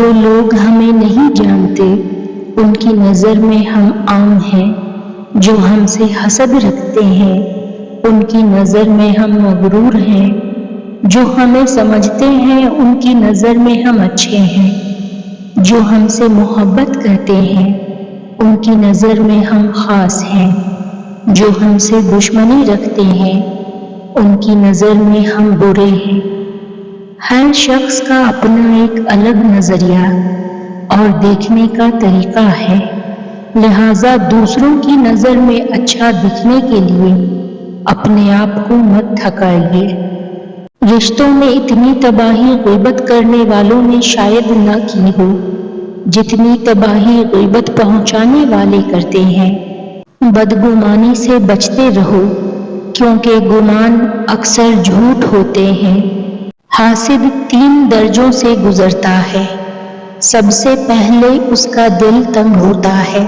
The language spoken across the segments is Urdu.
جو لوگ ہمیں نہیں جانتے ان کی نظر میں ہم عام ہیں، جو ہم سے حسد رکھتے ہیں ان کی نظر میں ہم مغرور ہیں، جو ہمیں سمجھتے ہیں ان کی نظر میں ہم اچھے ہیں، جو ہم سے محبت کرتے ہیں ان کی نظر میں ہم خاص ہیں، جو ہم سے دشمنی رکھتے ہیں ان کی نظر میں ہم برے ہیں۔ ہر شخص کا اپنا ایک الگ نظریہ اور دیکھنے کا طریقہ ہے، لہٰذا دوسروں کی نظر میں اچھا دکھنے کے لیے اپنے آپ کو مت تھکائیے۔ رشتوں میں اتنی تباہی غیبت کرنے والوں نے شاید نہ کی ہو جتنی تباہی غیبت پہنچانے والے کرتے ہیں۔ بدگمانی سے بچتے رہو کیونکہ گمان اکثر جھوٹ ہوتے ہیں۔ حاسد 3 درجوں سے گزرتا ہے۔ سب سے پہلے اس کا دل تنگ ہوتا ہے،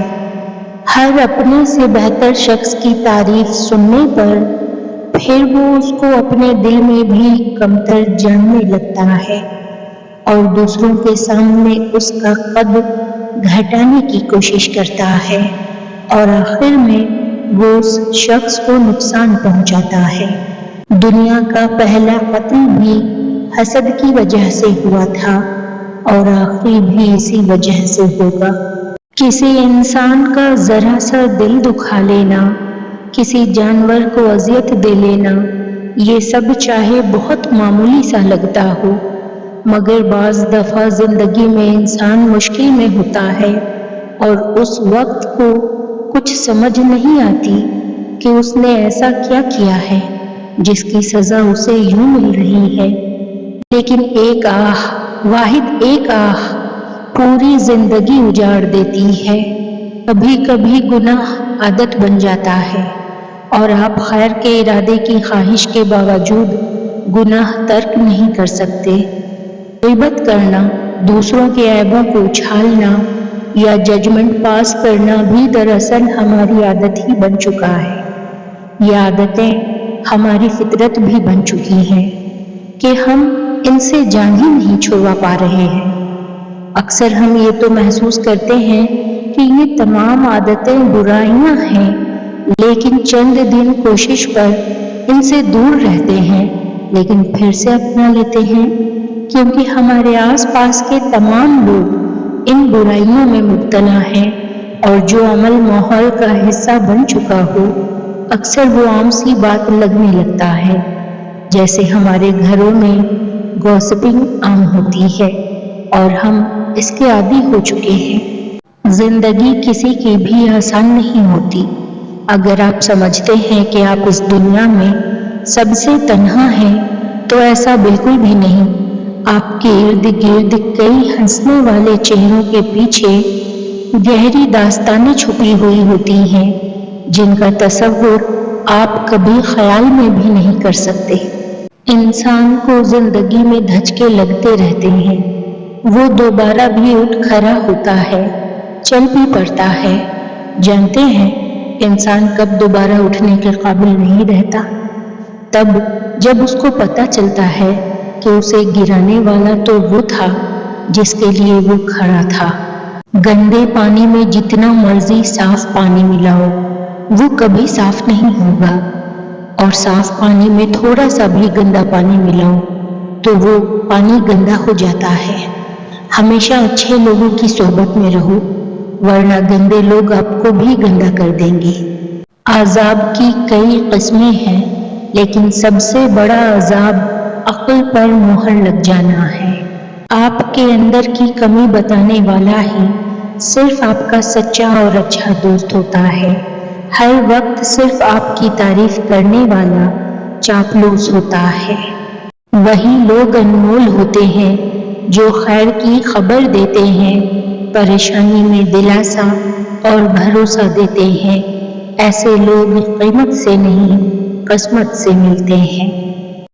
ہر اپنے سے بہتر شخص کی تعریف سننے پر پھر وہ اس کو اپنے دل میں بھی کمتر جاننے لگتا ہے اور دوسروں کے سامنے اس کا قد گھٹانے کی کوشش کرتا ہے اور آخر میں وہ اس شخص کو نقصان پہنچاتا ہے۔ دنیا کا پہلا قتل بھی حسد کی وجہ سے ہوا تھا اور آخری بھی اسی وجہ سے ہوگا۔ کسی انسان کا ذرا سا دل دکھا لینا، کسی جانور کو اذیت دے لینا، یہ سب چاہے بہت معمولی سا لگتا ہو مگر بعض دفعہ زندگی میں انسان مشکل میں ہوتا ہے اور اس وقت کو کچھ سمجھ نہیں آتی کہ اس نے ایسا کیا کیا ہے جس کی سزا اسے یوں مل رہی ہے، لیکن ایک آہ، واحد ایک آہ پوری زندگی اجاڑ دیتی ہے۔ کبھی کبھی گناہ عادت بن جاتا ہے اور آپ خیر کے ارادے کی خواہش کے باوجود گناہ ترک نہیں کر سکتے۔ غیبت کرنا، دوسروں کے عیبوں کو اچھالنا یا ججمنٹ پاس کرنا بھی دراصل ہماری عادت ہی بن چکا ہے۔ یہ عادتیں ہماری فطرت بھی بن چکی ہیں کہ ہم ان سے جان ہی نہیں چھڑوا پا رہے ہیں۔ اکثر ہم یہ تو محسوس کرتے ہیں کہ یہ تمام عادتیں برائیاں ہیں، لیکن چند دن کوشش پر ان سے دور رہتے ہیں لیکن پھر سے اپنا لیتے ہیں، کیونکہ ہمارے آس پاس کے تمام لوگ ان برائیوں میں مبتلا ہیں اور جو عمل ماحول کا حصہ بن چکا ہو اکثر وہ عام سی بات لگنے لگتا ہے، جیسے ہمارے گھروں میں گوسپنگ عام ہوتی ہے اور ہم اس کے عادی ہو چکے ہیں۔ زندگی کسی کی بھی آسان نہیں ہوتی۔ اگر آپ سمجھتے ہیں کہ آپ اس دنیا میں سب سے تنہا ہیں تو ایسا بالکل بھی نہیں۔ آپ کے ارد گرد کئی ہنسنے والے چہروں کے پیچھے گہری داستانیں چھپی ہوئی ہوتی ہیں جن کا تصور آپ کبھی خیال میں بھی نہیں کر سکتے۔ انسان کو زندگی میں دھچکے لگتے رہتے ہیں، وہ دوبارہ بھی اٹھ کھڑا ہوتا ہے، چل بھی پڑتا ہے۔ جانتے ہیں انسان کب دوبارہ اٹھنے کے قابل نہیں رہتا؟ تب جب اس کو پتہ چلتا ہے کہ اسے گرانے والا تو وہ تھا جس کے لیے وہ کھڑا تھا۔ گندے پانی میں جتنا مرضی صاف پانی ملاؤ وہ کبھی صاف نہیں ہوگا، اور صاف پانی میں تھوڑا سا بھی گندا پانی ملاؤ تو وہ پانی گندا ہو جاتا ہے۔ ہمیشہ اچھے لوگوں کی صحبت میں رہو ورنہ گندے لوگ آپ کو بھی گندا کر دیں گے۔ عذاب کی کئی قسمیں ہیں لیکن سب سے بڑا عذاب عقل پر مہر لگ جانا ہے۔ آپ کے اندر کی کمی بتانے والا ہی صرف آپ کا سچا اور اچھا دوست ہوتا ہے۔ ہر وقت صرف آپ کی تعریف کرنے والا چاپلوس ہوتا ہے۔ وہی لوگ انمول ہوتے ہیں جو خیر کی خبر دیتے ہیں، پریشانی میں دلاسا اور بھروسہ دیتے ہیں۔ ایسے لوگ قیمت سے نہیں قسمت سے ملتے ہیں۔